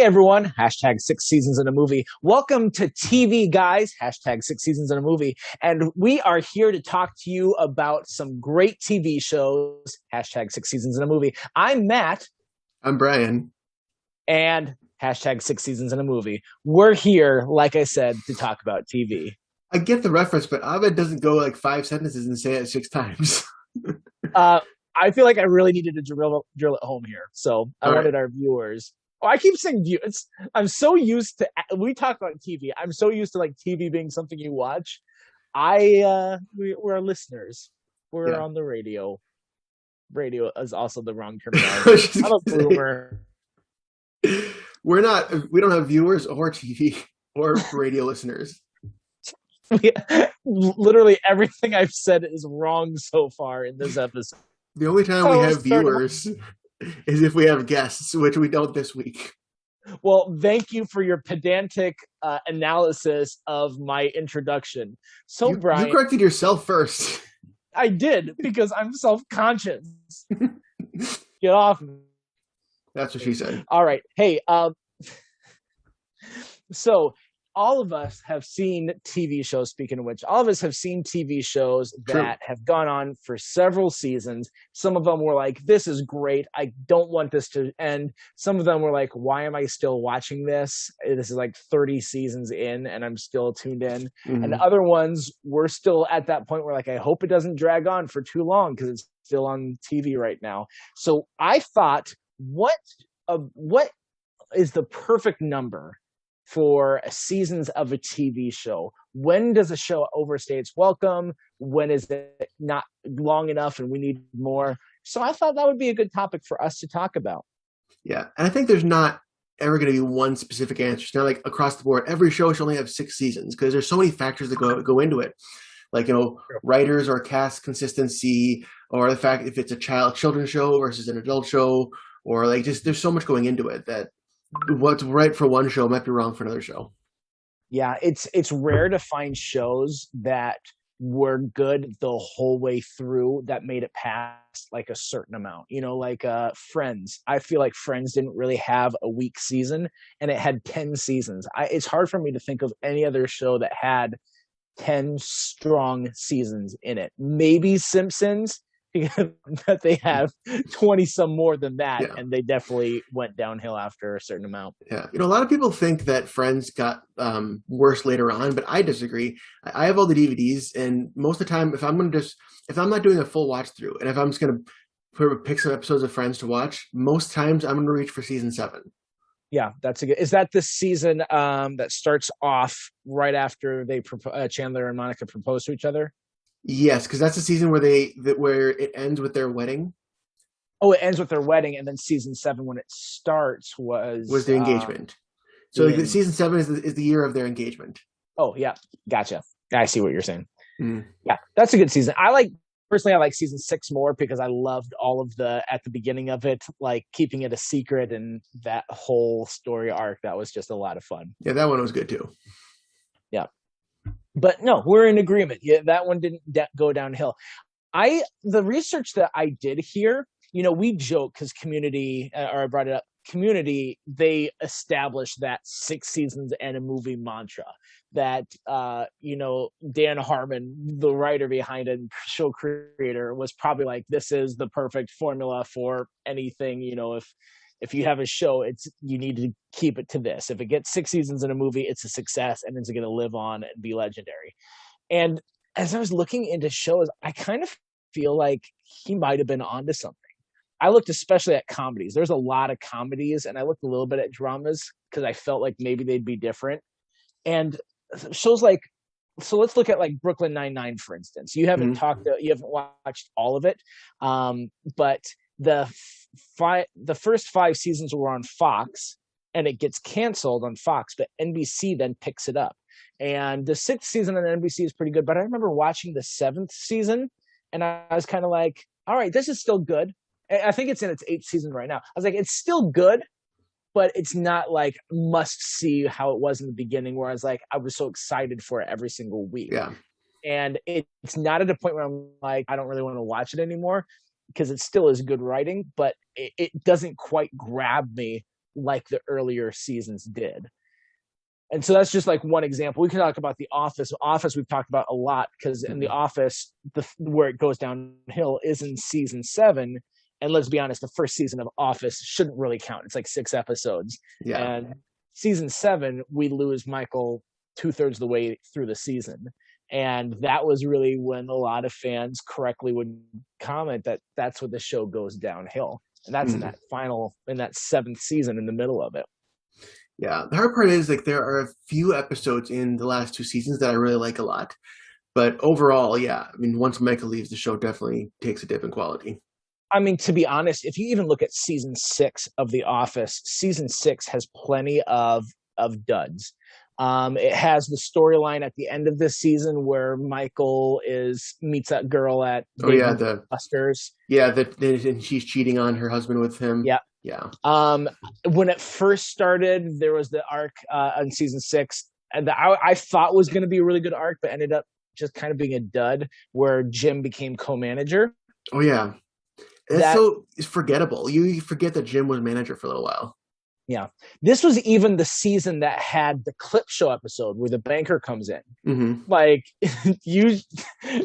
everyone, hashtag 6 seasons in a movie. Welcome to TV Guys, hashtag 6 seasons in a movie. And we are here to talk to you about some great TV shows, hashtag 6 seasons in a movie. I'm Matt. I'm Brian. And hashtag 6 seasons in a movie. We're here, like I said, to talk about TV. I get the reference, but Abed doesn't go like 5 sentences and say it 6 times. Uh, I feel like I really needed to drill it home here. So I All wanted right. our viewers. Oh, I keep saying viewers. I'm so used to we talk about TV. I'm so used to like TV being something you watch. We're listeners. We're Yeah. on the radio. Radio is also the wrong I was terminology. just I'm a gonna say, boomer. we don't have viewers or TV or radio listeners. Literally everything I've said is wrong so far in this episode. The only time we Oh, have viewers is if we have guests, which we don't this week. well, thank you for your pedantic analysis of my introduction. So, You Brian, corrected yourself first. I did because I'm self-conscious. Get off me. That's what she said. All right. Hey, so all of us have seen TV shows. Speaking of which, all of us have seen TV shows True. that have gone on for several seasons. Some of them were like, this is great. I don't want this to end. Some of them were like, why am I still watching this? This is like 30 seasons in and I'm still tuned in. And Hmm. other ones were still at that point where like, I hope it doesn't drag on for too long because it's still on TV right now. So I thought, what is the perfect number for seasons of a TV show? When does a show overstay its welcome? When is it not long enough and we need more? So I thought that would be a good topic for us to talk about. Yeah. And I think there's not ever going to be one specific answer. It's not like across the board. Every show should only have 6 seasons because there's so many factors that go into it. Like, writers or cast consistency, or the fact if it's a children's show versus an adult show, or like just there's so much going into it that what's right for one show might be wrong for another show. Yeah, it's rare to find shows that were good the whole way through that made it past like a certain amount. Like Friends. I feel like Friends didn't really have a weak season and it had 10 seasons. It's hard for me to think of any other show that had 10 strong seasons in it. Maybe Simpsons, but they have 20 some more than that, Yeah. and they definitely went downhill after a certain amount. Yeah, a lot of people think that Friends got worse later on, but I disagree. I have all the DVDs, and most of the time, if I'm not doing a full watch through, and if I'm just gonna pick some episodes of Friends to watch, most times I'm gonna reach for season 7. Yeah, that's a good. Is that the season that starts off right after Chandler and Monica propose to each other? Yes, because that's the season where it ends with their wedding. Oh, it ends with their wedding, and then season 7, when it starts, Was was their engagement. So like, the season 7 is the year of their engagement. Oh, yeah, gotcha. I see what you're saying. Mm. Yeah, that's a good season. Personally, I like season 6 more because I loved all of at the beginning of it, like keeping it a secret and that whole story arc. That was just a lot of fun. Yeah, that one was good too. Yeah. But no, we're in agreement. Yeah, that one didn't go downhill. The research that I did here, we joke because Community, or I brought it up, Community, they established that 6 seasons and a movie mantra that Dan Harmon, the writer behind it, show creator, was probably like, this is the perfect formula for anything. If you have a show, you need to keep it to this. If it gets 6 seasons in a movie, it's a success and it's going to live on and be legendary. And as I was looking into shows, I kind of feel like he might have been onto something. I looked especially at comedies. There's a lot of comedies, and I looked a little bit at dramas because I felt like maybe they'd be different. And shows like, so let's look at like Brooklyn Nine-Nine, for instance. Mhm. You haven't watched all of it, but the first 5 seasons were on Fox, and it gets canceled on Fox, but NBC then picks it up. And the 6th season on NBC is pretty good, but I remember watching the 7th season, and I was kind of like, all right, this is still good. I think it's in its 8th season right now. I was like, it's still good, but it's not like must see how it was in the beginning, where I was so excited for it every single week. Yeah. And it's not at a point where I'm like, I don't really want to watch it anymore because it still is good writing, but it doesn't quite grab me like the earlier seasons did. And so that's just like one example. We can talk about The Office. Office we've talked about a lot because in The Office, where it goes downhill is in season 7. And let's be honest, the first season of Office shouldn't really count. It's like 6 episodes. Yeah. And season 7, we lose Michael 2/3 of the way through the season. And that was really when a lot of fans correctly would comment that that's when the show goes downhill. And that's in that 7th season in the middle of it. Yeah, the hard part is like there are a few episodes in the last 2 seasons that I really like a lot, but overall, yeah, I mean, once Michael leaves, the show definitely takes a dip in quality. I mean, to be honest, if you even look at season 6 of The Office, season 6 has plenty of duds. It has the storyline at the end of this season where Michael meets that girl at Buster's. Yeah, and she's cheating on her husband with him. Yeah. Yeah. When it first started, there was the arc on season 6 and I thought was going to be a really good arc, but ended up just kind of being a dud where Jim became co-manager. Oh yeah. It's forgettable. You forget that Jim was manager for a little while. Yeah. This was even the season that had the clip show episode where the banker comes in. Mm-hmm. Like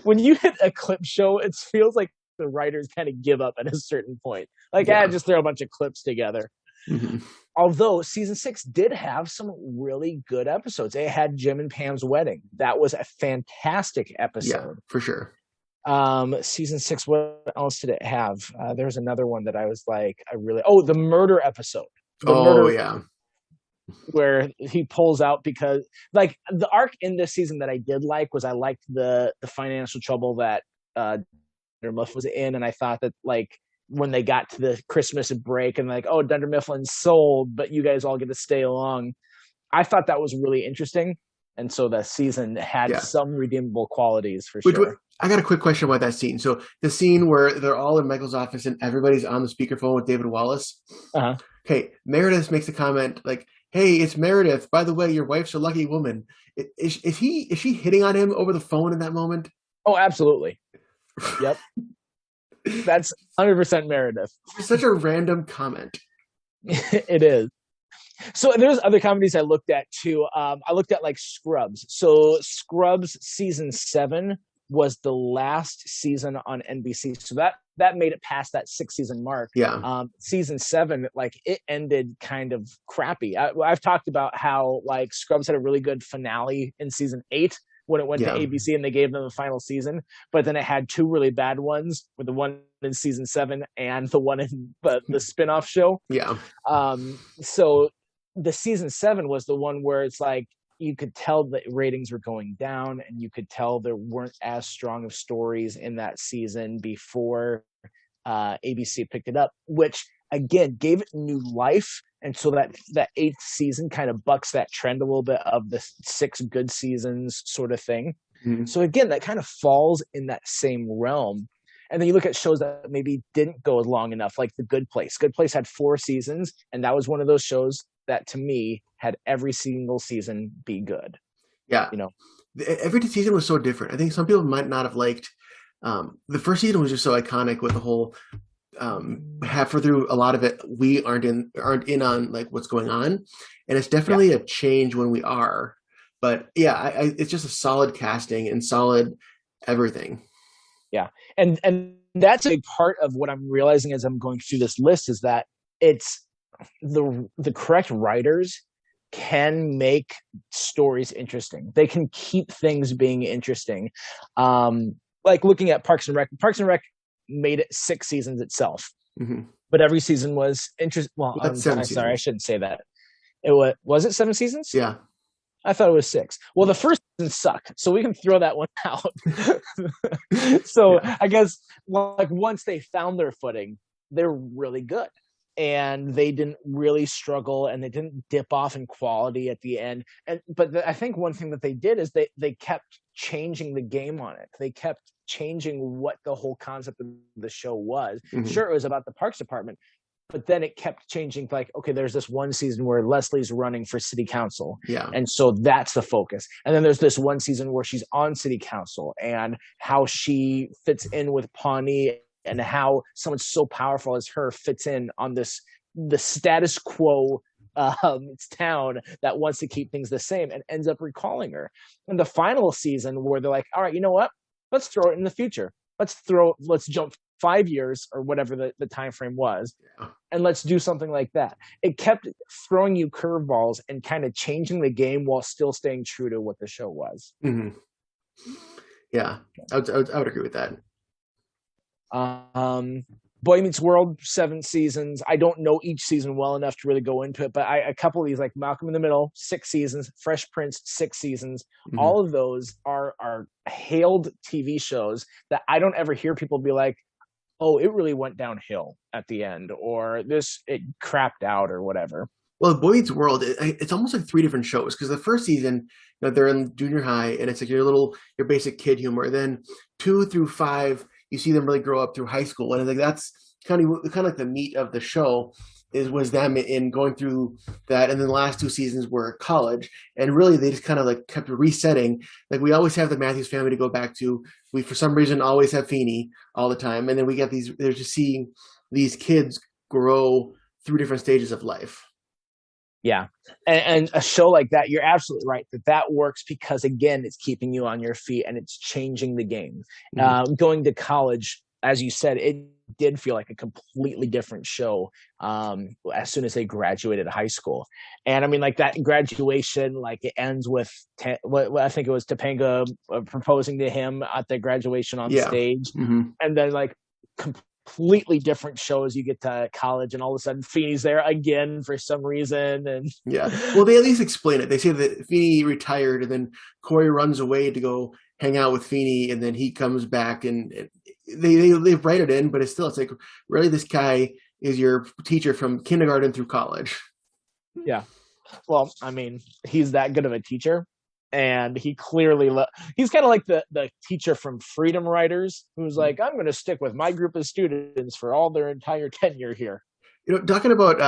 when you hit a clip show, it feels like the writers kind of give up at a certain point. Like, just throw a bunch of clips together. Mm-hmm. Although season 6 did have some really good episodes. It had Jim and Pam's wedding. That was a fantastic episode. Yeah, for sure. Season 6, what else did it have? There's another one that I was like, the murder episode. Yeah. Where he pulls out because like the arc in this season that I did like was I liked the financial trouble that Dunder Mifflin was in, and I thought that like when they got to the Christmas break and like, oh, Dunder Mifflin's sold, but you guys all get to stay along. I thought that was really interesting. And so the season had some redeemable qualities for sure. I got a quick question about that scene. So the scene where they're all in Michael's office and everybody's on the speakerphone with David Wallace. Uh-huh. Okay, Meredith makes a comment like, "Hey, it's Meredith. By the way, your wife's a lucky woman." Is she hitting on him over the phone in that moment? Oh, absolutely. Yep. That's 100% Meredith. It's such a random comment. It is. So there's other comedies I looked at too. I looked at like Scrubs. So Scrubs season 7 was the last season on NBC. So that made it past that 6-season mark. Yeah. Season 7, like it ended kind of crappy. I've talked about how like Scrubs had a really good finale in season 8 when it went to ABC and they gave them the final season, but then it had 2 really bad ones, with the one in season 7 and the one in the spin-off show. Yeah. So the season 7 was the one where it's like you could tell the ratings were going down, and you could tell there weren't as strong of stories in that season before ABC picked it up, which again gave it new life. And so that 8th season kind of bucks that trend a little bit of the 6 good seasons sort of thing. Mm-hmm. So again, that kind of falls in that same realm. And then you look at shows that maybe didn't go long enough, like The Good Place. Good Place had 4 seasons, and that was one of those shows that to me had every single season be good. Yeah. You know, every season was so different. I think some people might not have liked the first season was just so iconic with the whole halfway through a lot of it we aren't in on like what's going on, and it's definitely a change when we are. But yeah, it's just a solid casting and solid everything. Yeah, and that's a big part of what I'm realizing as I'm going through this list is that it's the correct writers can make stories interesting. They can keep things being interesting. Like looking at Parks and Rec. Parks and Rec made it 6 seasons itself, but every season was interesting. Well, I'm sorry, I shouldn't say that. It was it 7 seasons? Yeah. I thought it was 6. Well, the first season sucked, so we can throw that one out. So I guess like once they found their footing, they're really good, and they didn't really struggle, and they didn't dip off in quality at the end. But I think one thing that they did is they kept changing the game on it. They kept changing what the whole concept of the show was. Sure, it was about the Parks Department, but then it kept changing. Like, okay, there's this one season where Leslie's running for city council. Yeah. And so that's the focus. And then there's this one season where she's on city council and how she fits in with Pawnee and how someone so powerful as her fits in on this the status quo town that wants to keep things the same and ends up recalling her. In the final season, where they're like, all right, you know what? Let's throw it in the future. Let's jump 5 years or whatever the time frame was, and let's do something like that. It kept throwing you curveballs and kind of changing the game while still staying true to what the show was. Mm-hmm. Yeah, I would agree with that. Boy Meets World, 7 seasons. I don't know each season well enough to really go into it, but a couple of these, like Malcolm in the Middle, 6 seasons, Fresh Prince, 6 seasons. Mm-hmm. All of those are hailed TV shows that I don't ever hear people be like, oh, it really went downhill at the end, or it crapped out, or whatever. Well, Boy Meets World, it's almost like 3 different shows, because the first season, they're in junior high, and it's like your basic kid humor. Then 2 through 5, you see them really grow up through high school, and I think that's kind of like the meat of the show was them in going through that. And then the last 2 seasons were college, and really they just kind of like kept resetting. Like we always have the Matthews Family to go back to. We for some reason always have Feeney all the time, and then we get they're just seeing these kids grow through different stages of life. Yeah. And a show like that, you're absolutely right that works because, again, it's keeping you on your feet and it's changing the game. Mm-hmm. Going to college, as you said, it did feel like a completely different show as soon as they graduated high school. And I mean, like that graduation, like it ends with what I think it was Topanga proposing to him at the graduation on stage. Mm-hmm. And then like completely different shows. You get to college and all of a sudden Feeney's there again for some reason. And well, they at least explain it. They say that Feeney retired and then Corey runs away to go hang out with Feeney, and then he comes back, and they write it in, but it's like, really, this guy is your teacher from kindergarten through college. Yeah. Well, I mean, he's that good of a teacher. And he clearly he's kind of like the teacher from Freedom Writers, who's like, I'm going to stick with my group of students for all their entire tenure here. Talking about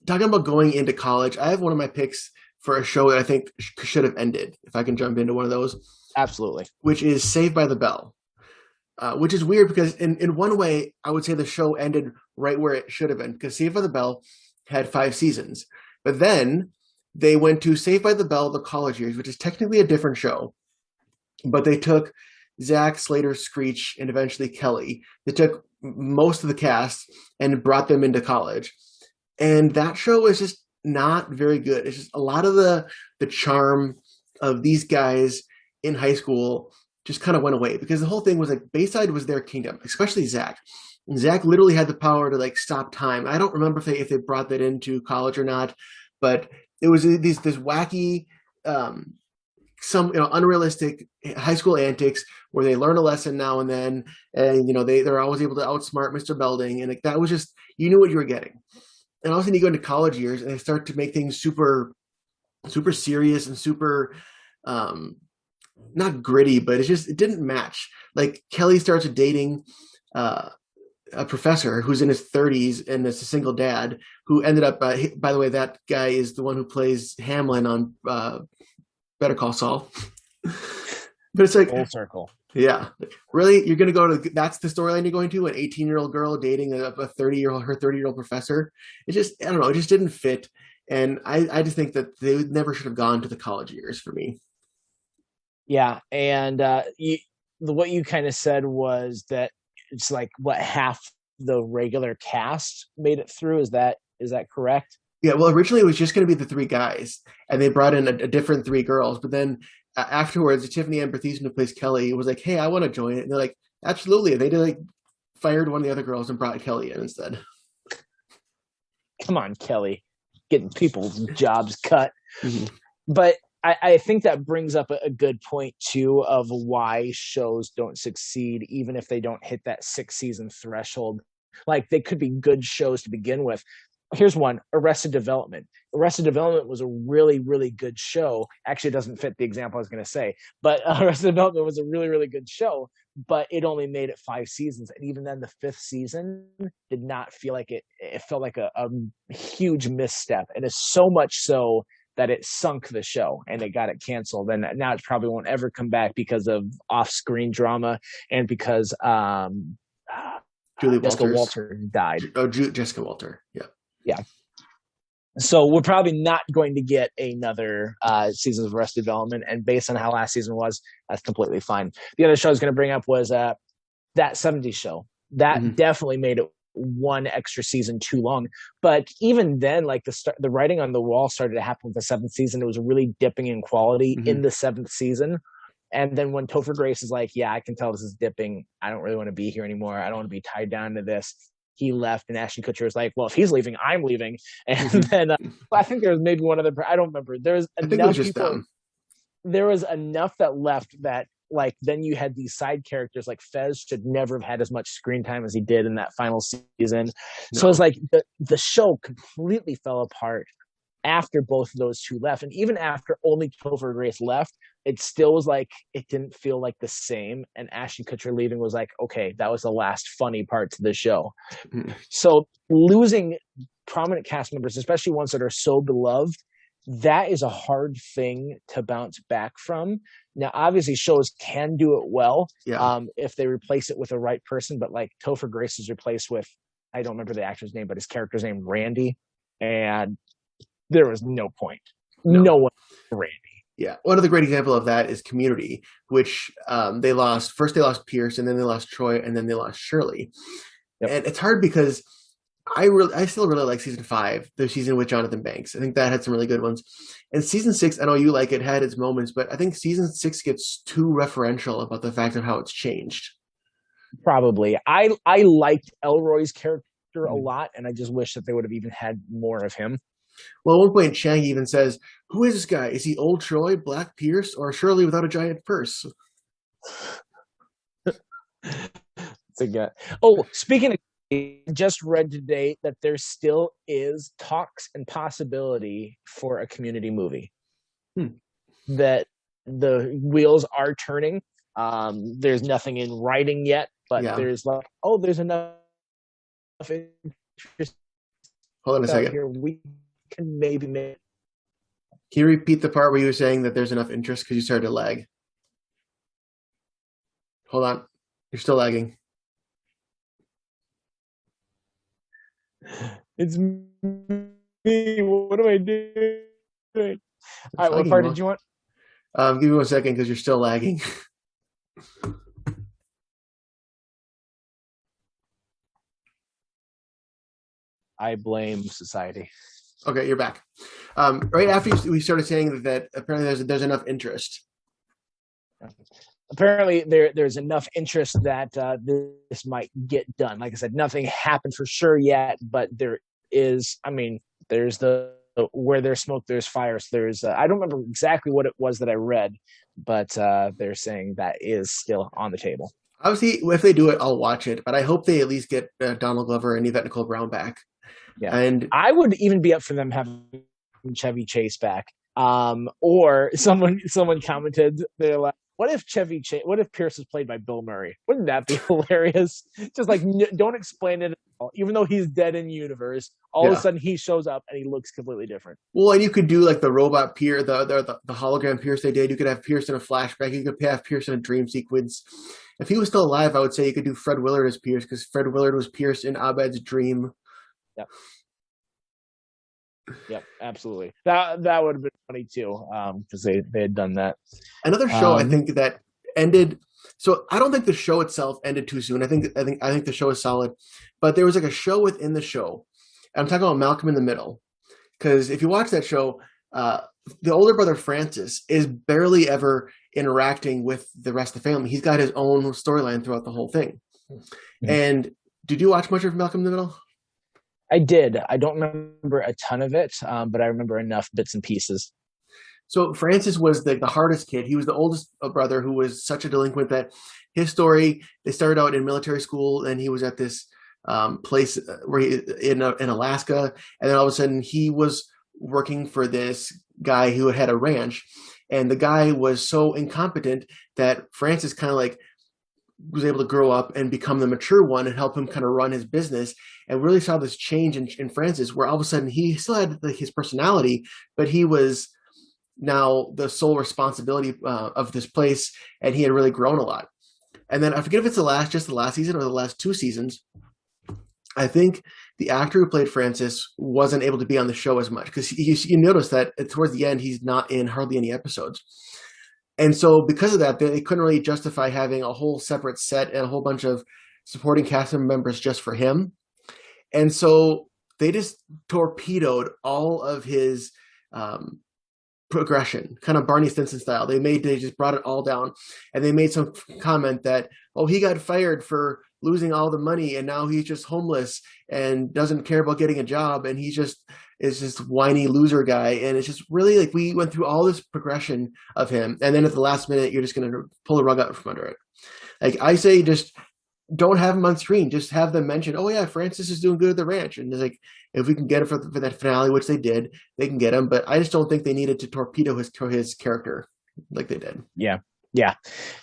going into college, I have one of my picks for a show that I think should have ended. If I can jump into one of those, absolutely. Which is Saved by the Bell, which is weird because in one way I would say the show ended right where it should have been, because Saved by the Bell had 5 seasons, but then they went to Saved by the Bell, The College Years, which is technically a different show. But they took Zach, Slater, Screech, and eventually Kelly. They took most of the cast and brought them into college. And that show is just not very good. It's just a lot of the charm of these guys in high school just kind of went away, because the whole thing was like Bayside was their kingdom, especially Zach. And Zach literally had the power to like stop time. I don't remember if they brought that into college or not, but it was this wacky, some unrealistic high school antics where they learn a lesson now and then, and they're always able to outsmart Mr. Belding, and like that was just, you knew what you were getting. And all of a sudden you go into college years and they start to make things super, super serious and super, not gritty, but it didn't match. Like Kelly starts dating a professor who's in his 30s and is a single dad who ended up, by the way, that guy is the one who plays Hamlin on Better Call Saul. But it's like full circle. Yeah. Really? You're going to go to, that's the storyline you're going to, an 18-year-old girl dating her 30-year-old professor? It just, I don't know, it just didn't fit. And I just think that they never should have gone to the college years for me. Yeah. And what you kind of said was that it's like what half the regular cast made it through. Is that correct? Yeah. Well, originally it was just going to be the 3 guys, and they brought in a different 3 girls. But then afterwards, Tiffany Amber Thiessen, who plays Kelly, was like, "Hey, I want to join it." And they're like, "Absolutely!" And they fired one of the other girls and brought Kelly in instead. Come on, Kelly, getting people's jobs cut. Mm-hmm. But I think that brings up a good point too of why shows don't succeed, even if they don't hit that 6-season threshold. Like, they could be good shows to begin with. Here's one: Arrested Development. Arrested Development was a really, really good show. Actually, it doesn't fit the example I was going to say, but Arrested Development was a really, really good show, but it only made it 5 seasons. And even then, the 5th season did not feel like it. It felt like a huge misstep. And it's so much so that it sunk the show and it got it canceled. And now it probably won't ever come back because of off-screen drama and because Julie Jessica Walter died. Oh, Jessica Walter. Yeah. Yeah. So we're probably not going to get another season of Arrested Development, and based on how last season was, that's completely fine. The other show I was going to bring up was that '70s show. That definitely made it one extra season too long. But even then, like the writing on the wall started to happen with the seventh season. It was really dipping in quality in the seventh season. And then when Topher Grace is like, yeah, I can tell this is dipping. I don't really want to be here anymore. I don't want to be tied down to this. He left, and Ashton Kutcher was like, well, if he's leaving, I'm leaving. And then I think there was maybe one other, I don't remember. There was enough people. There was enough that left that, like, then you had these side characters like Fez should never have had as much screen time as he did in that final season. No. So it's like the show completely fell apart after both of those two left. And even after only Topher Grace left, it still was like, it didn't feel like the same. And Ashton Kutcher leaving was like, okay, that was the last funny part to the show. So losing prominent cast members, especially ones that are so beloved, that is a hard thing to bounce back from. Now, obviously, shows can do it well if they replace it with the right person. But like Topher Grace is replaced with, I don't remember the actor's name, but his character's name, Randy. And there was no point. No one Randy. Yeah. One of the great example of that is Community, which they lost Pierce, and then they lost Troy, and then they lost Shirley. Yep. And it's hard because I still really like season 5, the season with Jonathan Banks. I think that had some really good ones. And season 6, I know you like it, had its moments, but I think season 6 gets too referential about the fact of how it's changed. Probably. I liked Elroy's character a lot, and I just wish that they would have even had more of him. Well, at one point, Chang even says, who is this guy? Is he old Troy, Black Pierce, or Shirley without a giant purse? It's a guy. Oh, speaking of, just read today that there still is talks and possibility for a Community movie. That the wheels are turning. There's nothing in writing yet, but there's like, there's enough interest. Hold on a second. Here we can maybe make. Can you repeat the part where you were saying that there's enough interest because you started to lag? Hold on. You're still lagging. It's me. What am I doing? All right, what part did you want? Give me 1 second because you're still lagging. I blame society. Okay, you're back. Right after we started saying that apparently there's enough interest. Apparently there's enough interest that this might get done. Like I said, nothing happened for sure yet, but there is. I mean, there's where there's smoke, there's fire. So there's I don't remember exactly what it was that I read, but they're saying that is still on the table. Obviously, if they do it, I'll watch it. But I hope they at least get Donald Glover and Yvette Nicole Brown back. Yeah, and I would even be up for them having Chevy Chase back. Or someone commented, they're like, what if Pierce is played by Bill Murray? Wouldn't that be hilarious? Just like, don't explain it at all. Even though he's dead in universe, all of a sudden he shows up and he looks completely different. Well, and you could do like the robot Pierce, the hologram Pierce they did. You could have Pierce in a flashback. You could have Pierce in a dream sequence. If he was still alive, I would say you could do Fred Willard as Pierce, because Fred Willard was Pierce in Abed's dream. Yep, absolutely. That would have been funny too, because they had done that. Another show I think that ended. So I don't think the show itself ended too soon. I think the show is solid, but there was like a show within the show. I'm talking about Malcolm in the Middle, because if you watch that show, the older brother Francis is barely ever interacting with the rest of the family. He's got his own storyline throughout the whole thing. Mm-hmm. And did you watch much of Malcolm in the Middle? I did. I don't remember a ton of it, but I remember enough bits and pieces. So Francis was the hardest kid. He was the oldest brother who was such a delinquent that his story, they started out in military school, and he was at this place where in Alaska, and then all of a sudden he was working for this guy who had a ranch, and the guy was so incompetent that Francis kind of like was able to grow up and become the mature one and help him kind of run his business, and really saw this change in Francis, where all of a sudden he still had his personality, but he was now the sole responsibility of this place, and he had really grown a lot. And then I forget if it's the last season or the last 2 seasons, I think the actor who played Francis wasn't able to be on the show as much because you notice that towards the end he's not in hardly any episodes. And so because of that, they couldn't really justify having a whole separate set and a whole bunch of supporting cast members just for him. And so they just torpedoed all of his um, progression, kind of Barney Stinson style. They just brought it all down, and they made some comment that, oh, he got fired for losing all the money, and now he's just homeless and doesn't care about getting a job, and he just is this whiny loser guy. And it's just really like we went through all this progression of him, and then at the last minute, you're just going to pull the rug out from under it. Like I say, just don't have him on screen. Just have them mention, oh yeah, Francis is doing good at the ranch, and it's like if we can get him for that finale, which they did, they can get him. But I just don't think they needed to torpedo his character like they did. Yeah. Yeah.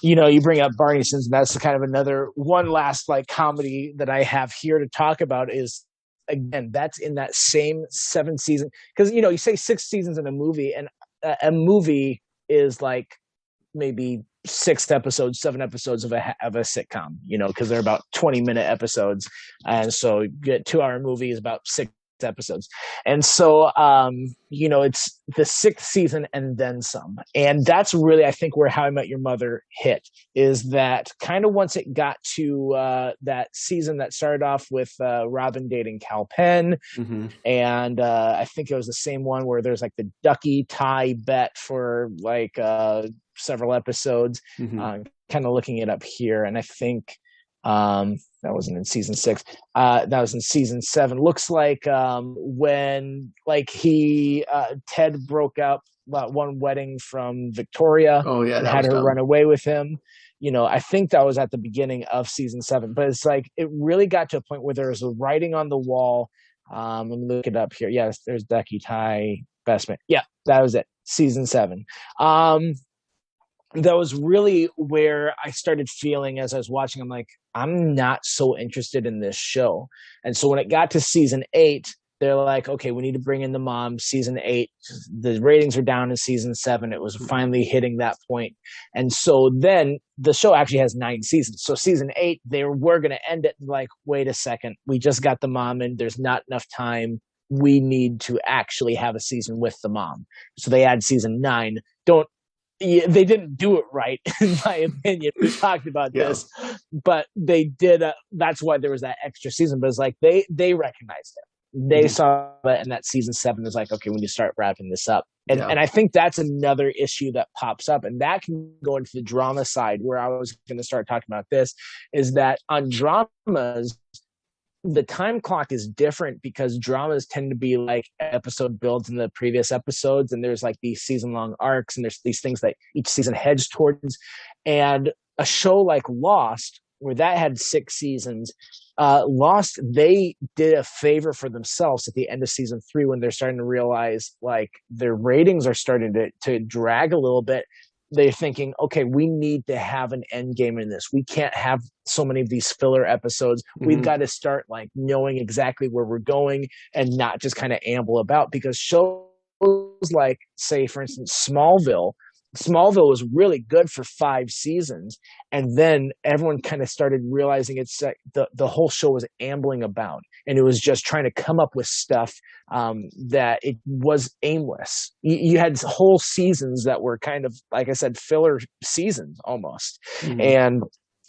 You bring up Barney Stinson. That's kind of another one last like comedy that I have here to talk about is, again, that's in that same 7 season. Because, you say 6 seasons in a movie, and a movie is like maybe 6 episodes, 7 episodes of a sitcom, because they're about 20-minute episodes. And so you get 2-hour movie is about 6 episodes. And so, it's the 6th season and then some. And that's really, I think, where How I Met Your Mother hit, is that kind of once it got to that season that started off with Robin dating Kal Penn. Mm-hmm. And I think it was the same one where there's like the ducky tie bet for like several episodes. Mm-hmm. Kind of looking it up here, and I think that wasn't in season 6. That was in season 7. Looks like when like Ted broke up one wedding from Victoria. Oh yeah, and had her run away with him. I think that was at the beginning of season 7. But it's like it really got to a point where there was a writing on the wall. Let me look it up here. Yes, there's Ducky Ty Bestman. Yeah, that was it. Season 7. That was really where I started feeling as I was watching, I'm like, I'm not so interested in this show. And so when it got to season 8, they're like, okay, we need to bring in the mom. Season 8, the ratings are down in season 7. It was finally hitting that point. And so then the show actually has 9 seasons. So season 8, they were going to end it like, wait a second, we just got the mom in. There's not enough time. We need to actually have a season with the mom. So they add season 9. They didn't do it right, in my opinion. We talked about this, but they did. That's why there was that extra season. But it's like they recognized it. They saw that, and that season 7 is like, okay, we need to start wrapping this up. And I think that's another issue that pops up, and that can go into the drama side, where I was going to start talking about this. Is that on dramas, the time clock is different because dramas tend to be like episode builds in the previous episodes, and there's like these season-long arcs, and there's these things that each season heads towards. And a show like Lost, where that had 6 seasons, Lost, they did a favor for themselves at the end of season 3 when they're starting to realize like their ratings are starting to drag a little bit. They're thinking, okay, we need to have an end game in this. We can't have so many of these filler episodes. We've got to start like knowing exactly where we're going and not just kind of amble about, because shows like, say, for instance, Smallville was really good for 5 seasons. And then everyone kind of started realizing it's the whole show was ambling about, and it was just trying to come up with stuff that it was aimless. You had whole seasons that were kind of, like I said, filler seasons almost. And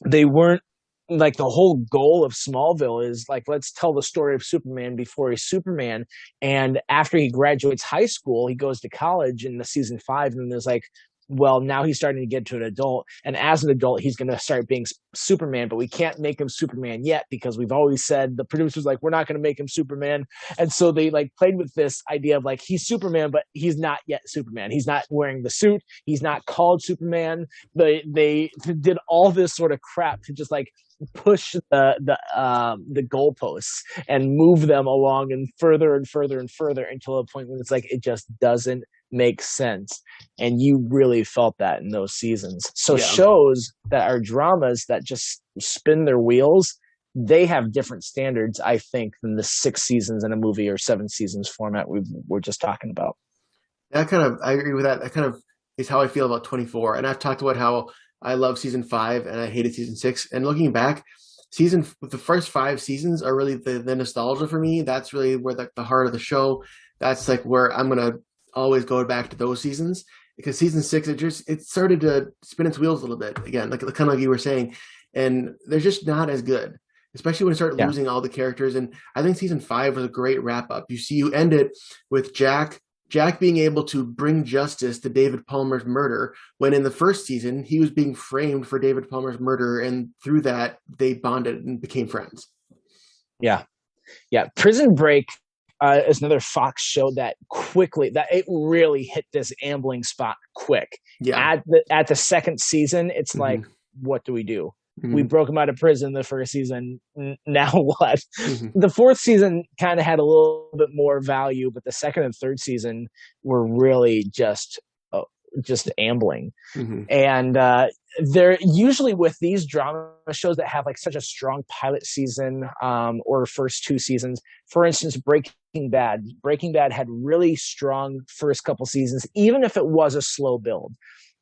they weren't like, the whole goal of Smallville is like, let's tell the story of Superman before he's Superman. And after he graduates high school, he goes to college in the season 5, and there's like, well, now he's starting to get to an adult, and as an adult, he's going to start being Superman, but we can't make him Superman yet because we've always said, the producers like, we're not going to make him Superman. And so they like played with this idea of like, he's Superman, but he's not yet Superman. He's not wearing the suit. He's not called Superman. They did all this sort of crap to just like push the goalposts and move them along and further until a point when it's like, it just doesn't make sense. And you really felt that in those seasons. So shows that are dramas that just spin their wheels, they have different standards, I think, than the 6 seasons in a movie or 7 seasons format we're just talking about. I agree with that. That kind of is how I feel about 24. And I've talked about how I love season 5 and I hated season 6. And looking back, the first 5 seasons are really the nostalgia for me. That's really where the heart of the show. That's like where I'm gonna always go back to those seasons, because season 6 it started to spin its wheels a little bit again, like kind of like you were saying, and they're just not as good, especially when you start Yeah. losing all the characters. And I think season 5 was a great wrap up. You end it with Jack being able to bring justice to David Palmer's murder, when in the first season he was being framed for David Palmer's murder, and through that they bonded and became friends. Yeah. Yeah. Prison Break is another Fox show that it really hit this ambling spot quick. Yeah. At the second season, it's like, what do we do? We broke him out of prison the first season. Now what? The fourth season kind of had a little bit more value, but the second and third season were really just ambling. And they're usually, with these drama shows that have like such a strong pilot season, or first 2 seasons. For instance, Breaking Bad had really strong first couple seasons, even if it was a slow build.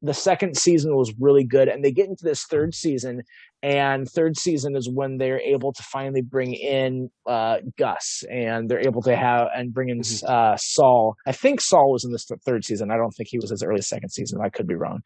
The second season was really good, and they get into this third season, and third season is when they're able to finally bring in Gus, and they're able to bring in Saul. I think Saul was in this third season. I don't think he was as early as second season. I could be wrong.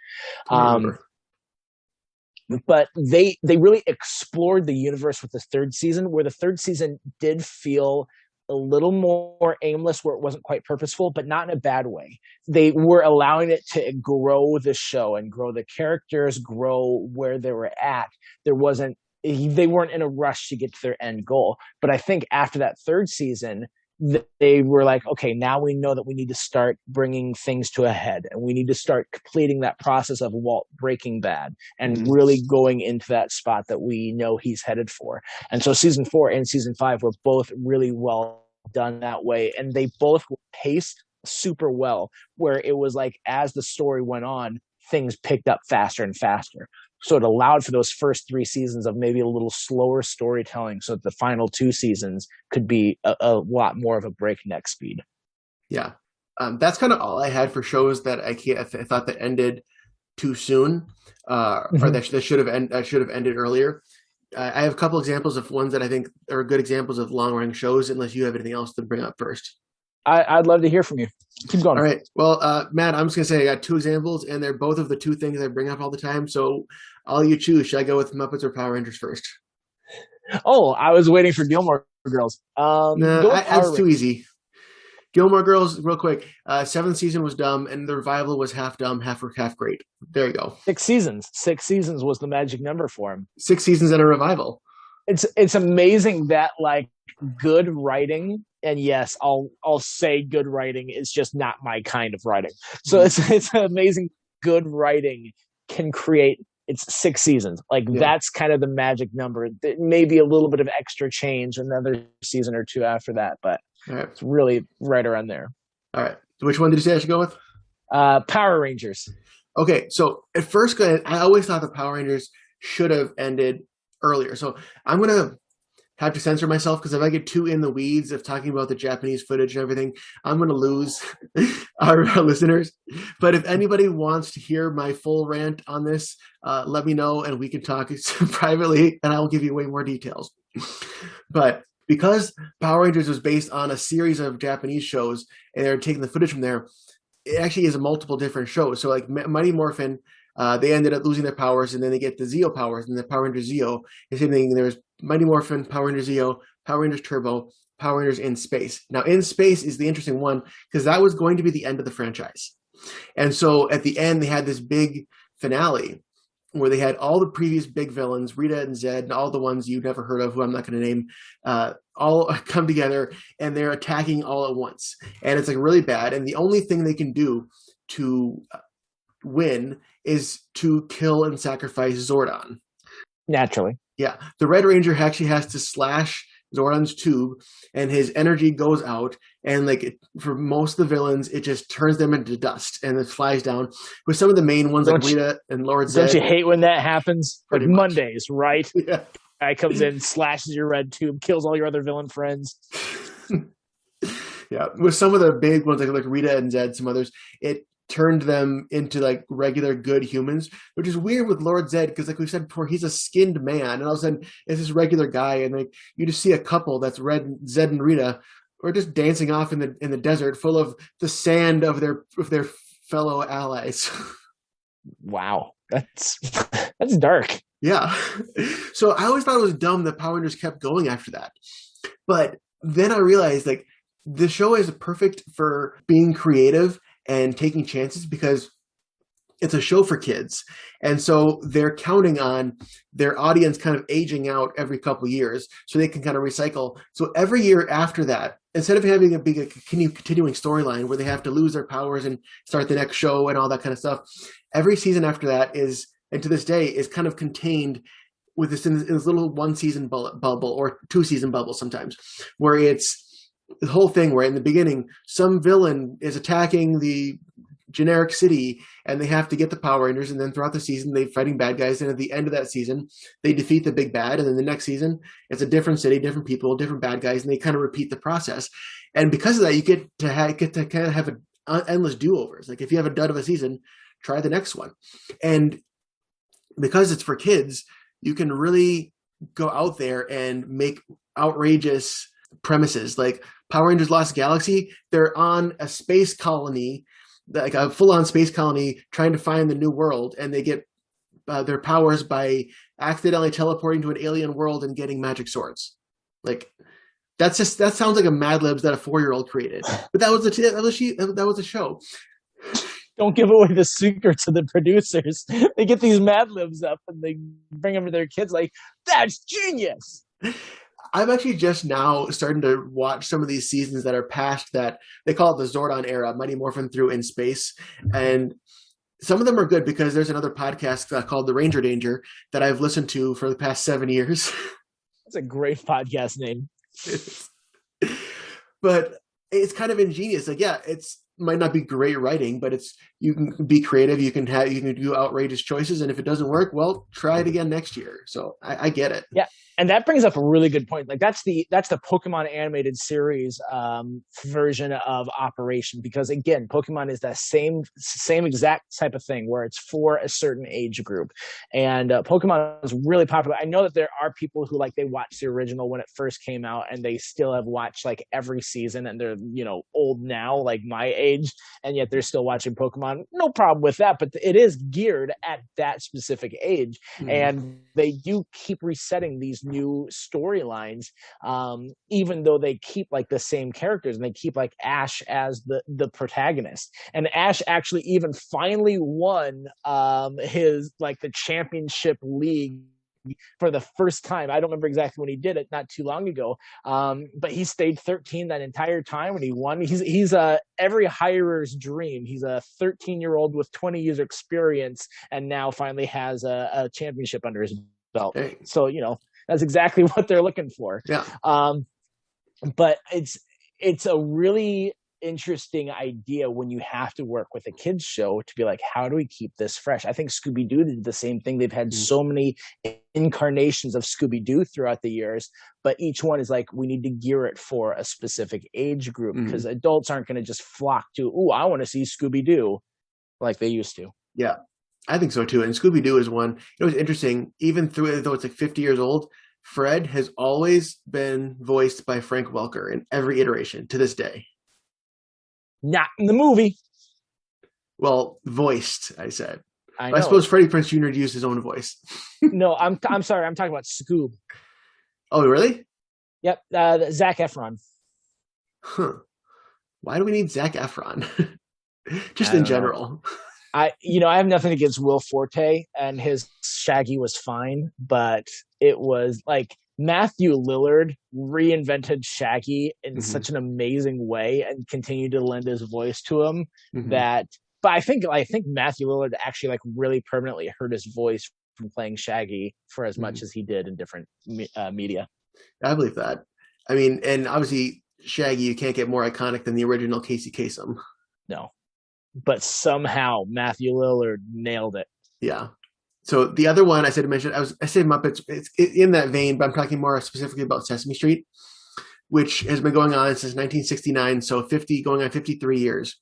But they really explored the universe with the third season, where the third season did feel a little more aimless, where it wasn't quite purposeful, but not in a bad way. They were allowing it to grow the show and grow the characters, grow where they were at. They weren't in a rush to get to their end goal. But I think after that third season, they were like, okay, now we know that we need to start bringing things to a head, and we need to start completing that process of Walt Breaking Bad and really going into that spot that we know he's headed for. And so season 4 and season 5 were both really well done that way, and they both were paced super well, where it was like, as the story went on, things picked up faster and faster. So it allowed for those first 3 seasons of maybe a little slower storytelling, so that the final 2 seasons could be a lot more of a breakneck speed. Yeah. That's kind of all I had for shows that I thought that ended too soon, or that should have ended earlier. I have a couple examples of ones that I think are good examples of long-running shows, unless you have anything else to bring up first. I'd love to hear from you. Keep going. All right. Well, Matt, I'm just going to say I got 2 examples, and they're both of the 2 things I bring up all the time. So I'll you choose. Should I go with Muppets or Power Rangers first? Oh, I was waiting for Gilmore Girls. That's too easy. Gilmore Girls, real quick. 7th season was dumb, and the revival was half dumb, half great. There you go. 6 seasons. 6 seasons was the magic number for him. 6 seasons and a revival. It's amazing that, like, good writing, and yes, I'll say good writing is just not my kind of writing. So it's amazing. Good writing can create. It's 6 seasons. Like, that's kind of the magic number. Maybe a little bit of extra change another season or 2 after that, but it's really right around there. All right. Which one did you say I should go with? Power Rangers. Okay, so at first glance, I always thought the Power Rangers should have ended earlier. So I'm going to have to censor myself, because if I get too in the weeds of talking about the Japanese footage and everything, I'm going to lose our listeners. But if anybody wants to hear my full rant on this, let me know, and we can talk privately, and I will give you way more details. But because Power Rangers was based on a series of Japanese shows, and they're taking the footage from there, it actually is multiple different shows. So like Mighty Morphin, they ended up losing their powers, and then they get the Zeo powers, and the Power Rangers Zeo. The same thing. There was Mighty Morphin, Power Rangers Zeo, Power Rangers Turbo, Power Rangers In Space. Now, In Space is the interesting one, because that was going to be the end of the franchise. And so at the end, they had this big finale where they had all the previous big villains, Rita and Zed, and all the ones you've never heard of, who I'm not going to name, all come together, and they're attacking all at once. And it's like really bad. And the only thing they can do to win is to kill and sacrifice Zordon. Naturally. Yeah. The Red Ranger actually has to slash Zordon's tube, and his energy goes out, and for most of the villains, it just turns them into dust, and it flies down. With some of the main ones, like Rita and Lord Zed. Don't you hate when that happens? Like Mondays, right? Yeah. Guy comes in, slashes your red tube, kills all your other villain friends. Yeah. With some of the big ones, like Rita and Zed, some others, it turned them into like regular good humans, which is weird with Lord Zed because, like we said before, he's a skinned man, and all of a sudden it's this regular guy, and like you just see a couple that's Zed and Rita, or just dancing off in the desert full of the sand of their fellow allies. Wow, that's that's dark. Yeah. So I always thought it was dumb that Power Rangers kept going after that. But then I realized like the show is perfect for being creative and taking chances because it's a show for kids. And so they're counting on their audience kind of aging out every couple of years so they can kind of recycle. So every year after that, instead of having a big continuing storyline where they have to lose their powers and start the next show and all that kind of stuff, every season after that is, and to this day, is kind of contained with this in this little one season bubble or 2 season bubble sometimes, where it's the whole thing where in the beginning some villain is attacking the generic city and they have to get the Power Rangers, and then throughout the season they're fighting bad guys, and at the end of that season they defeat the big bad, and then the next season it's a different city, different people, different bad guys, and they kind of repeat the process. And because of that, you get to kind of have endless do-overs. Like if you have a dud of a season, try the next one. And because it's for kids, you can really go out there and make outrageous premises. Like Power Rangers Lost Galaxy, they're on a space colony, like a full-on space colony, trying to find the new world, and they get their powers by accidentally teleporting to an alien world and getting magic swords. Like that sounds like a Mad Libs that a 4-year-old created, but that was a show. Don't give away the secret to the producers. They get these Mad Libs up and they bring them to their kids like, that's genius. I'm actually just now starting to watch some of these seasons that are past that. They call it the Zordon era, Mighty Morphin Through in Space. And some of them are good because there's another podcast called The Ranger Danger that I've listened to for the past 7 years. That's a great podcast name. But it's kind of ingenious. Like, yeah, it's might not be great writing, but it's, you can be creative, you can do outrageous choices, and if it doesn't work, well, try it again next year. So I get it. Yeah. And that brings up a really good point. Like that's the Pokemon animated series version of Operation, because again, Pokemon is that same exact type of thing where it's for a certain age group, and Pokemon is really popular. I know that there are people who like they watched the original when it first came out, and they still have watched like every season, and they're old now, like my age, and yet they're still watching Pokemon. No problem with that, but it is geared at that specific age, and they do keep resetting these new storylines, even though they keep like the same characters, and they keep like Ash as the protagonist. And Ash actually even finally won his like the championship league for the first time. I don't remember exactly when he did it, not too long ago, but he stayed 13 that entire time when he won. He's every hirer's dream. He's a 13-year-old with 20 years experience, and now finally has a championship under his belt. Hey. So that's exactly what they're looking for. Yeah. But it's a really interesting idea when you have to work with a kids show to be like, how do we keep this fresh? I think Scooby-Doo did the same thing. They've had so many incarnations of Scooby-Doo throughout the years, but each one is like, we need to gear it for a specific age group, because adults aren't going to just flock to, I want to see Scooby-Doo like they used to. Yeah, I think so too. And Scooby-Doo is one. It was interesting, even though it's like 50 years old, Fred has always been voiced by Frank Welker in every iteration to this day. Not in the movie. Well, voiced, I said. I suppose Freddie Prinze Jr. used his own voice. No, I'm sorry. I'm talking about Scoob. Oh, really? Yep. Zac Efron. Huh. Why do we need Zac Efron? Just in general. I have nothing against Will Forte, and his Shaggy was fine, but it was like Matthew Lillard reinvented Shaggy in such an amazing way and continued to lend his voice to him but I think Matthew Lillard actually like really permanently hurt his voice from playing Shaggy for as much as he did in different media. I believe that. I mean, and obviously Shaggy, you can't get more iconic than the original Casey Kasem. No. But somehow Matthew Lillard nailed it. Yeah. So the other one I said Muppets. It's in that vein, but I'm talking more specifically about Sesame Street, which has been going on since 1969. So 50, going on 53 years.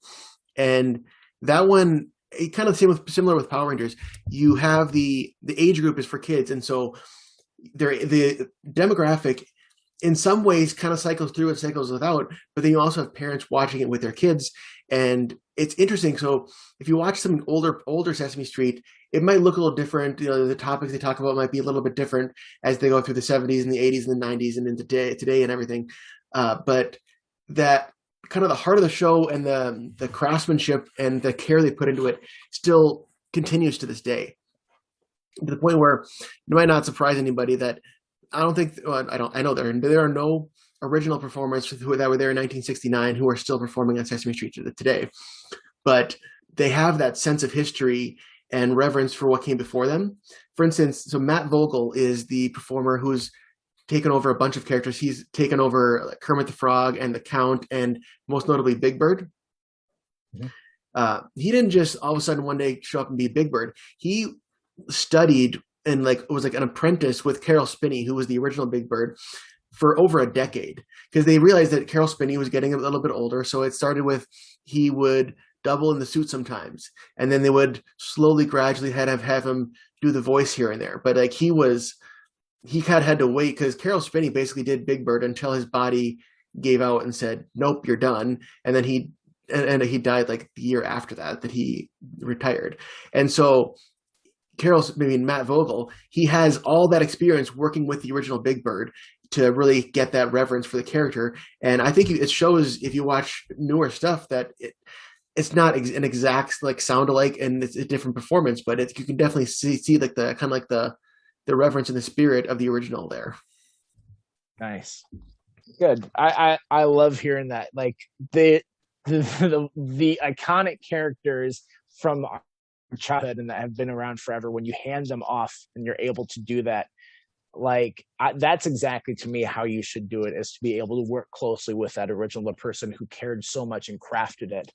And that one, it kind of similar with Power Rangers. You have the age group is for kids, and so the demographic in some ways kind of cycles through and cycles without, but then you also have parents watching it with their kids, and it's interesting. So if you watch some older Sesame Street, it might look a little different. You know, the topics they talk about might be a little bit different as they go through the 70s and the 80s and the 90s and into today and everything. But that kind of the heart of the show and the craftsmanship and the care they put into it still continues to this day, to the point where it might not surprise anybody that I don't think, well, I know there are no original performers that were there in 1969 who are still performing on Sesame Street today, but they have that sense of history and reverence for what came before them. For instance, so Matt Vogel is the performer who's taken over a bunch of characters. He's taken over Kermit the Frog and the Count, and most notably Big Bird. He didn't just all of a sudden one day show up and be Big Bird. He studied and was like an apprentice with Carol Spinney, who was the original Big Bird, for over a decade, because they realized that Carol Spinney was getting a little bit older. So it started with he would double in the suit sometimes, and then they would slowly, gradually have him do the voice here and there. But like he had to wait, because Carol Spinney basically did Big Bird until his body gave out and said, "Nope, you're done." And then he died like the year after that he retired. And so Matt Vogel, he has all that experience working with the original Big Bird to really get that reverence for the character. And I think it shows, if you watch newer stuff, that it's not an exact like sound alike, and it's a different performance, but you can definitely see like the kind of like the reverence and the spirit of the original there. Nice. Good. I love hearing that. Like the iconic characters from our childhood and that have been around forever, when you hand them off and you're able to do that, that's exactly, to me, how you should do it, is to be able to work closely with that original, the person who cared so much and crafted it.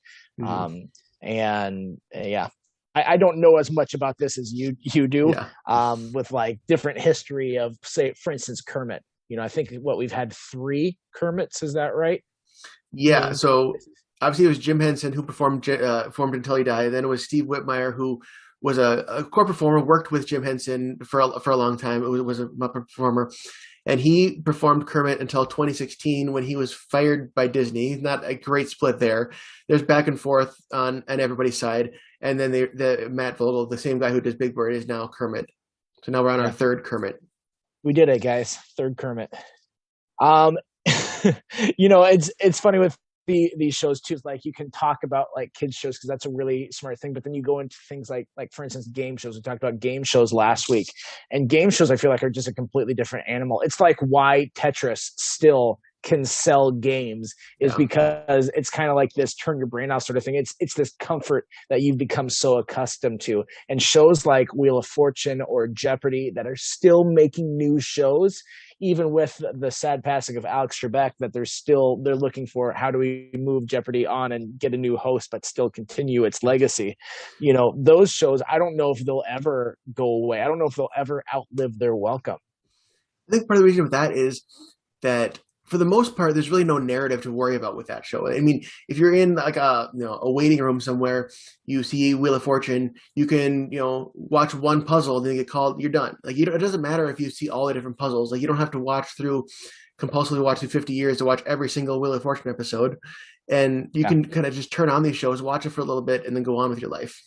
And yeah, I don't know as much about this as you do, with like different history of, say, for instance, Kermit. You know, I think we've had 3 Kermits. Is that right? Yeah. So obviously it was Jim Henson who performed until he died. Then it was Steve Whitmire, who was a core performer, worked with Jim Henson for a long time. It was a Muppet performer. And he performed Kermit until 2016, when he was fired by Disney. Not a great split there. There's back and forth on everybody's side. And then the Matt Vogel, the same guy who does Big Bird, is now Kermit. So now we're on our 3rd Kermit. We did it, guys. 3rd Kermit. You know, it's funny with these shows too. Like, you can talk about like kids shows because that's a really smart thing, but then you go into things like for instance, game shows. We talked about game shows last week, and game shows, I feel like, are just a completely different animal. It's like why Tetris still can sell games is because it's kind of like this turn your brain off sort of thing. It's this comfort that you've become so accustomed to. And shows like Wheel of Fortune or Jeopardy that are still making new shows, even with the sad passing of Alex Trebek, that they're looking for, how do we move Jeopardy on and get a new host but still continue its legacy. You know, those shows, I don't know if they'll ever go away. I don't know if they'll ever outlive their welcome. I think part of the reason with that is that, for the most part, there's really no narrative to worry about with that show. I mean, if you're in like a waiting room somewhere, you see Wheel of Fortune, you can watch one puzzle and then get called, you're done. Like, it doesn't matter if you see all the different puzzles. Like, you don't have to compulsively watch through 50 years to watch every single Wheel of Fortune episode. And you can kind of just turn on these shows, watch it for a little bit, and then go on with your life.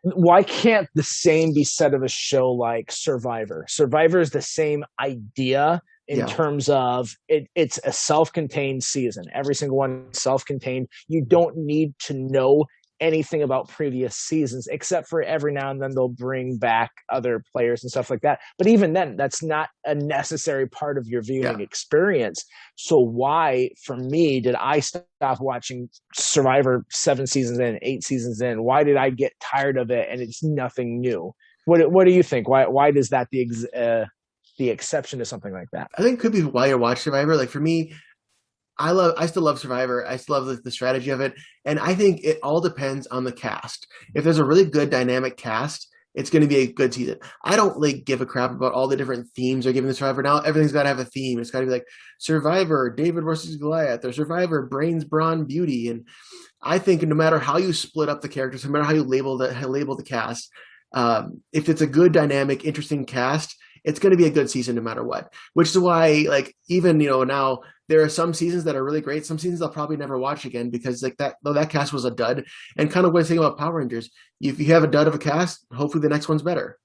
Why can't the same be said of a show like Survivor? Survivor is the same idea in terms of it's a self-contained season. Every single one self-contained. You don't need to know anything about previous seasons, except for every now and then they'll bring back other players and stuff like that. But even then, that's not a necessary part of your viewing experience. So why, for me, did I stop watching Survivor 7 seasons in, 8 seasons in? Why did I get tired of it and it's nothing new? What do you think? Why does that the exception to something like that? I think it could be why you watch Survivor. Like, for me, I still love Survivor. I still love the strategy of it. And I think it all depends on the cast. If there's a really good dynamic cast, it's going to be a good season. I don't like give a crap about all the different themes they're giving the Survivor now. Everything's got to have a theme. It's got to be like Survivor, David versus Goliath, or Survivor, Brains, Brawn, Beauty. And I think no matter how you split up the characters, no matter how you label the cast, if it's a good, dynamic, interesting cast, it's going to be a good season no matter what. Which is why, like, even now there are some seasons that are really great. Some seasons I'll probably never watch again because like that cast was a dud. And kind of what I think about Power Rangers, if you have a dud of a cast, hopefully the next one's better.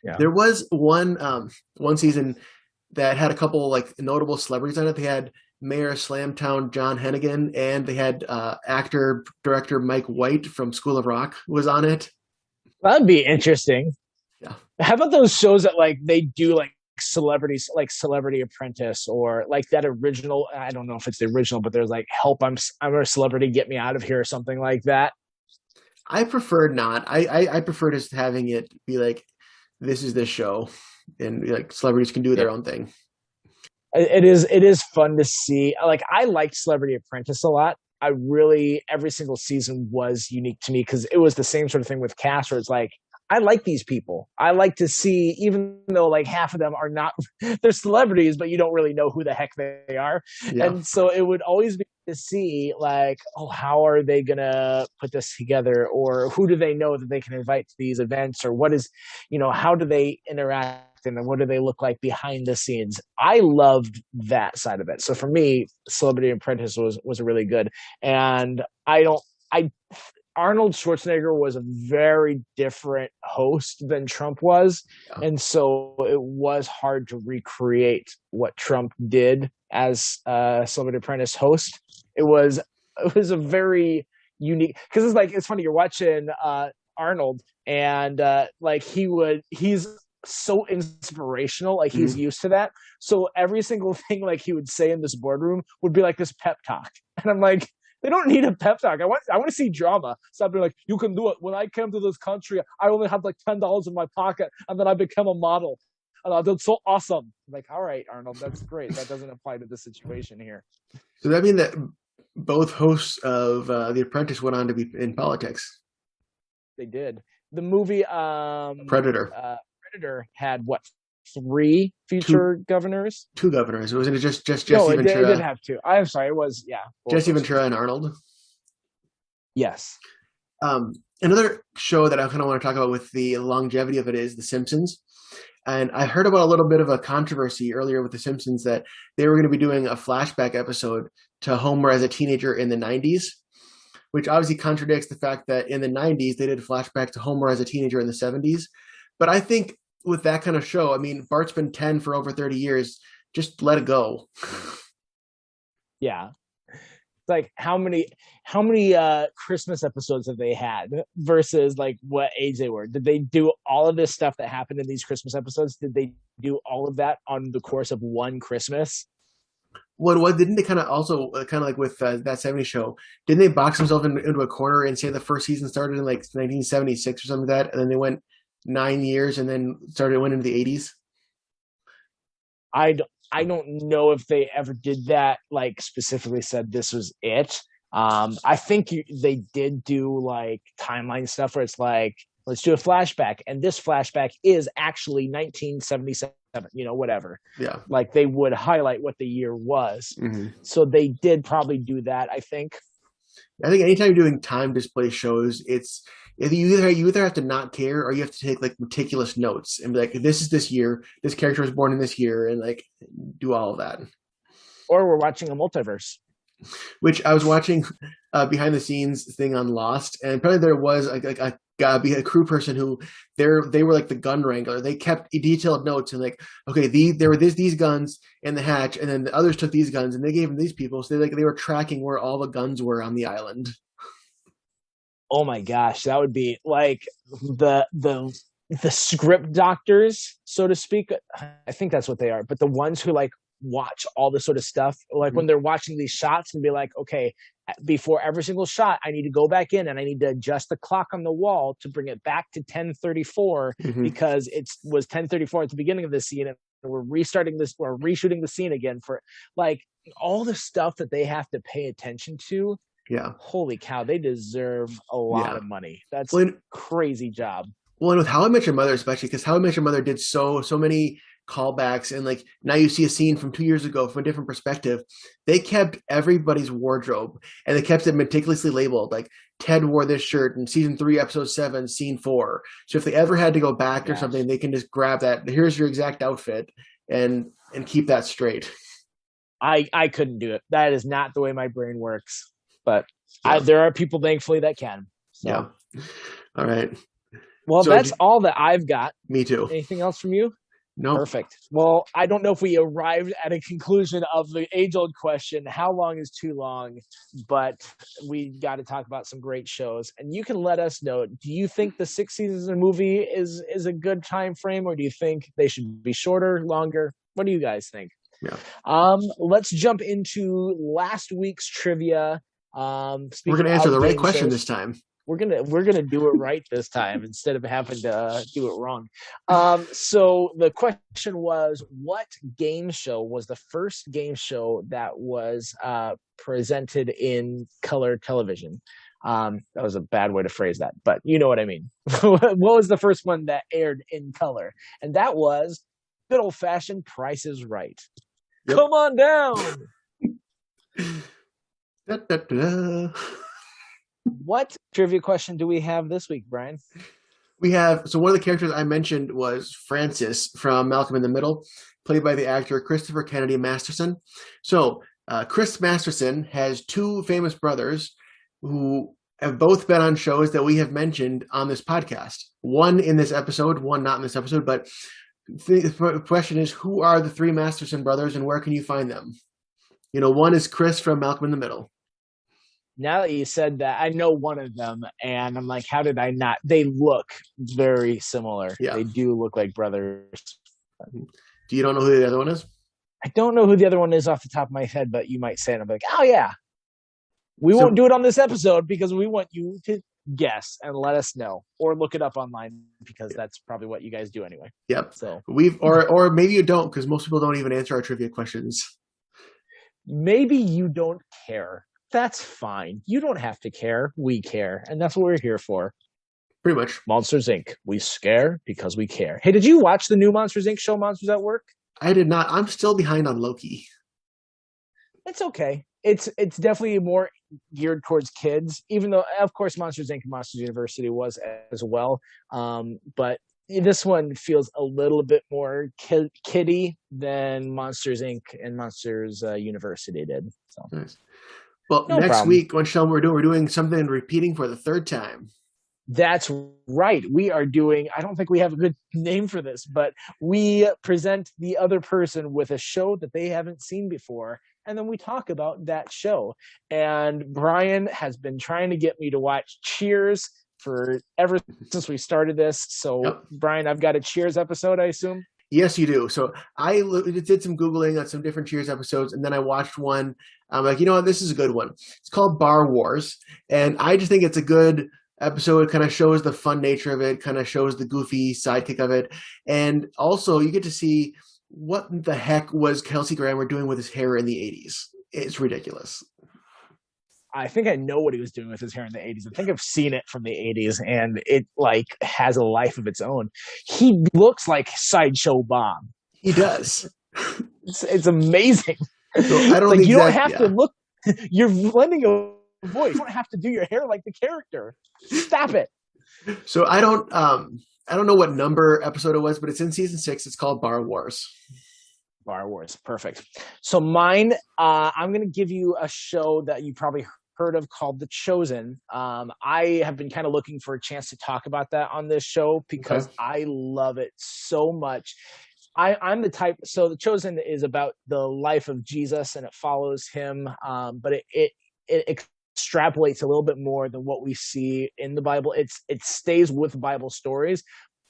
Yeah. There was one season that had a couple like notable celebrities on it. They had Mayor of Slamtown John Hennigan, and they had actor director Mike White from School of Rock was on it. That'd be interesting. Yeah. How about those shows that like they do like celebrities, like Celebrity Apprentice, or like that original? I don't know if it's the original, but there's like Help, I'm a Celebrity, Get Me Out of Here, or something like that. I prefer not. I prefer just having it be like, this is this show, and like celebrities can do their own thing. It is fun to see. Like I liked Celebrity Apprentice a lot. Every single season was unique to me because it was the same sort of thing with cast where it's like, I like these people. I like to see, even though like half of them are not, they're celebrities, but you don't really know who the heck they are. Yeah. And so it would always be to see like, oh, how are they going to put this together? Or who do they know that they can invite to these events? Or what is, how do they interact? And what do they look like behind the scenes? I loved that side of it. So for me, Celebrity Apprentice was really good. And Arnold Schwarzenegger was a very different host than Trump was. Yeah. And so it was hard to recreate what Trump did as a Celebrity Apprentice host. It was a very unique, because it's funny, you're watching Arnold and like he's so inspirational, like he's used to that. So every single thing like he would say in this boardroom would be like this pep talk. And I'm like, they don't need a pep talk. I want to see drama. So I'd be like, you can do it. When I came to this country, I only had like $10 in my pocket, and then I became a model. And that's so awesome. I'm like, all right, Arnold, that's great. That doesn't apply to the situation here. So that means that both hosts of The Apprentice went on to be in politics. They did. The movie Predator had what, 3 future governors? 2 governors. Wasn't it just Jesse Ventura? No, it did have 2. I'm sorry, it was, yeah. Jesse Ventura and Arnold. Yes. Another show that I kind of want to talk about with the longevity of it is The Simpsons. And I heard about a little bit of a controversy earlier with The Simpsons that they were going to be doing a flashback episode to Homer as a teenager in the 90s, which obviously contradicts the fact that in the 90s they did a flashback to Homer as a teenager in the 70s. But I think with that kind of show, I mean, Bart's been 10 for over 30 years. Just let it go. Yeah. Like how many Christmas episodes have they had versus like what age they were? Did they do all of this stuff that happened in these Christmas episodes? Did they do all of that on the course of one Christmas? What didn't they kind of also kind of like with that 70s show? Didn't they box themselves into a corner and say the first season started in like 1976 or something like that, and then they went 9 years and then went into the 80s? I don't know if they ever did that, like specifically said this was it. I think they did do like timeline stuff where it's like, let's do a flashback, and this flashback is actually 1977, whatever. Yeah. Like they would highlight what the year was. Mm-hmm. So they did probably do that, I think. I think anytime you're doing time display shows, it's you either have to not care or you have to take like meticulous notes and be like, this is this year, this character was born in this year, and like do all of that. Or we're watching a multiverse. Which I was watching behind the scenes thing on Lost, and apparently there was a crew person who they were like the gun wrangler. They kept detailed notes and like, okay, there were these guns in the hatch, and then the others took these guns and they gave them these people. So they were tracking where all the guns were on the island. Oh my gosh, that would be like the script doctors, so to speak. I think that's what they are. But the ones who like watch all this sort of stuff, like when they're watching these shots and be like, okay, before every single shot, I need to go back in and I need to adjust the clock on the wall to bring it back to 10:34 because it was 10:34 at the beginning of the scene, and we're reshooting the scene again for like all the stuff that they have to pay attention to. Yeah. Holy cow, they deserve a lot Yeah. of money. That's Well, crazy job. and with How I Met Your Mother, especially because How I Met Your Mother did so many callbacks, and like now you see a scene from 2 years ago from a different perspective. They kept everybody's wardrobe, and they kept it meticulously labeled. Like Ted wore this shirt in season 3, episode 7, scene 4. So if they ever had to go back or something, they can just grab that. Here's your exact outfit, and keep that straight. I couldn't do it. That is not the way my brain works. But Yeah. there are people, thankfully, that can. So. Yeah. All right. Well, So that's all that I've got. Me too. Anything else from you? No. Perfect. Well, I don't know if we arrived at a conclusion of the age-old question, how long is too long? But we got to talk about some great shows. And you can let us know, do you think the 6 seasons of a movie is a good time frame, or do you think they should be shorter, longer? What do you guys think? Yeah. Let's jump into last week's trivia. We're going to answer the right question this time. We're gonna do it right this time instead of having to do it wrong. So the question was, what game show was the first game show that was presented in color television? That was a bad way to phrase that, but you know what I mean. What was the first one that aired in color? And that was good old-fashioned Price is Right. Yep. Come on down. Da, da, da. What trivia question do we have this week, Brian? We have, so one of the characters I mentioned was Francis from Malcolm in the Middle, played by the actor Christopher Kennedy Masterson. So Chris Masterson has 2 famous brothers who have both been on shows that we have mentioned on this podcast. One in this episode, one not in this episode, but the question is, who are the 3 Masterson brothers and where can you find them? One is Chris from Malcolm in the Middle. Now that you said that, I know one of them, and I'm like, how did I not? They look very similar. Yeah. They do look like brothers. Do you don't know who the other one is? I don't know who the other one is off the top of my head, but you might say it. I'm like, oh, yeah. We won't do it on this episode because we want you to guess and let us know, or look it up online because that's probably what you guys do anyway. Yep. So or maybe you don't, because most people don't even answer our trivia questions. Maybe you don't care. That's fine. You don't have to care. We care. And that's what we're here for. Pretty much. Monsters, Inc. We scare because we care. Hey, did you watch the new Monsters, Inc. show, Monsters at Work? I did not. I'm still behind on Loki. It's okay. It's definitely more geared towards kids, even though, of course, Monsters, Inc. and Monsters University was as well. But this one feels a little bit more kiddie than Monsters, Inc. and Monsters University did. So. Nice. Well, no next problem. Week on show we're doing something repeating for the 3rd time. That's right. We are doing, I don't think we have a good name for this, but we present the other person with a show that they haven't seen before, and then we talk about that show. And Brian has been trying to get me to watch Cheers ever since we started this. So, yep. Brian, I've got a Cheers episode, I assume? Yes, you do. So I did some Googling on some different Cheers episodes, and then I watched one. I'm like, you know what? This is a good one. It's called Bar Wars, and I just think it's a good episode. It kind of shows the fun nature of it, kind of shows the goofy sidekick of it, and also you get to see what the heck was Kelsey Grammer doing with his hair in the 80s. It's ridiculous. I think I know what he was doing with his hair in the 80s. I think I've seen it from the 80s, and it has a life of its own. He looks like Sideshow Bob. He does. It's amazing. So I don't you don't have to look. You're blending a voice. You don't have to do your hair like the character. Stop it. So I don't know what number episode it was, but it's in season 6. It's called Bar Wars. Bar Wars. Perfect. So mine, I'm going to give you a show that you probably heard of called The Chosen. I have been kind of looking for a chance to talk about that on this show because I love it so much. I'm the type, so The Chosen is about the life of Jesus and it follows him, but it extrapolates a little bit more than what we see in the Bible. It stays with Bible stories,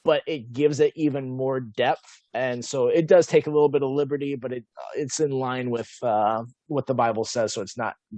but it gives it even more depth. And so it does take a little bit of liberty, but it's in line with what the Bible says. So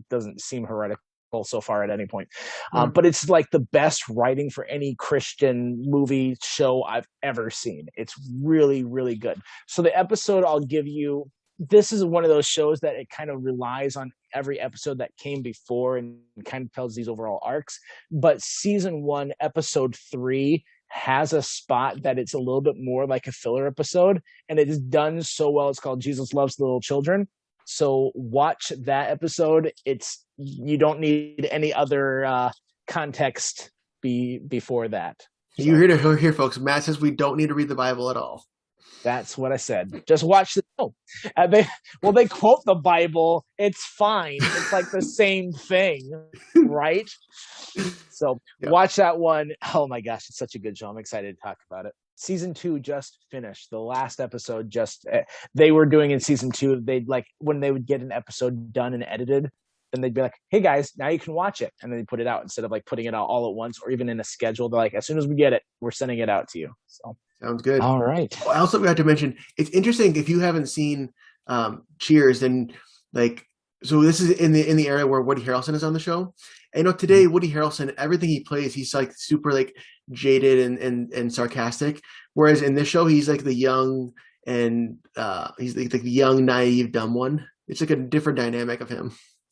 doesn't seem heretical so far at any point. But it's like the best writing for any Christian movie show I've ever seen. It's really, really good. So the episode I'll give you this is one of those shows that it kind of relies on every episode that came before and kind of tells these overall arcs. But season 1, episode 3 has a spot that it's a little bit more like a filler episode, and it is done so well. It's called Jesus Loves the Little Children. So watch that episode. You don't need any other context before that. So, you heard it here, folks. Matt says we don't need to read the Bible at all. that's what I said. Just watch the show. They quote the Bible. It's fine. It's like the same thing, right? So watch that one. Oh my gosh, it's such a good show. I'm excited to talk about it. Season 2 just finished. The last episode they were doing in season 2. They'd like when they would get an episode done and edited, then they'd be like, "Hey guys, now you can watch it," and then they put it out instead of like putting it out all at once or even in a schedule. They're like, "As soon as we get it, we're sending it out to you." So sounds good. All right. I also forgot to mention, it's interesting if you haven't seen Cheers, then like, so this is in the area where Woody Harrelson is on the show. And today Woody Harrelson, everything he plays, he's like super like jaded and sarcastic. Whereas in this show, he's like the young and he's like the young, naive, dumb one. It's like a different dynamic of him.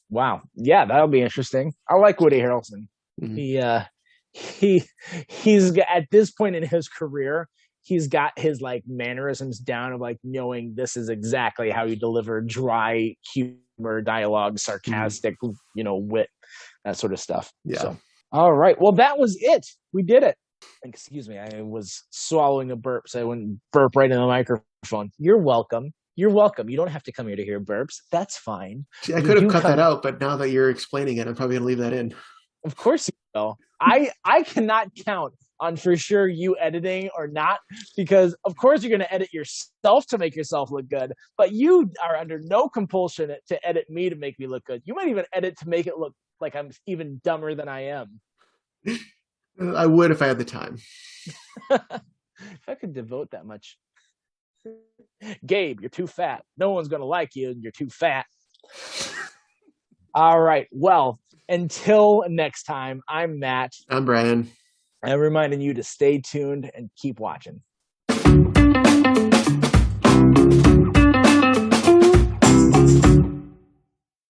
Wow. Yeah, that'll be interesting. I like Woody Harrelson. Mhm. He's at this point in his career, he's got his like mannerisms down of like knowing this is exactly how you deliver dry humor, dialogue, sarcastic, wit, that sort of stuff. Yeah. So, all right. Well, that was it. We did it. Excuse me. I was swallowing a burp, so I wouldn't burp right in the microphone. You're welcome. You're welcome. You don't have to come here to hear burps. That's fine. See, I could have cut that out, but now that you're explaining it, I'm probably going to leave that in. Of course you will. I cannot count on for sure you editing or not, because of course you're going to edit yourself to make yourself look good, but you are under no compulsion to edit me to make me look good. You might even edit to make it look like I'm even dumber than I am. I would if I had the time. If I could devote that much. Gabe, you're too fat. No one's going to like you. You're too fat. All right. Well, until next time, I'm Matt. I'm Brian. I'm reminding you to stay tuned and keep watching.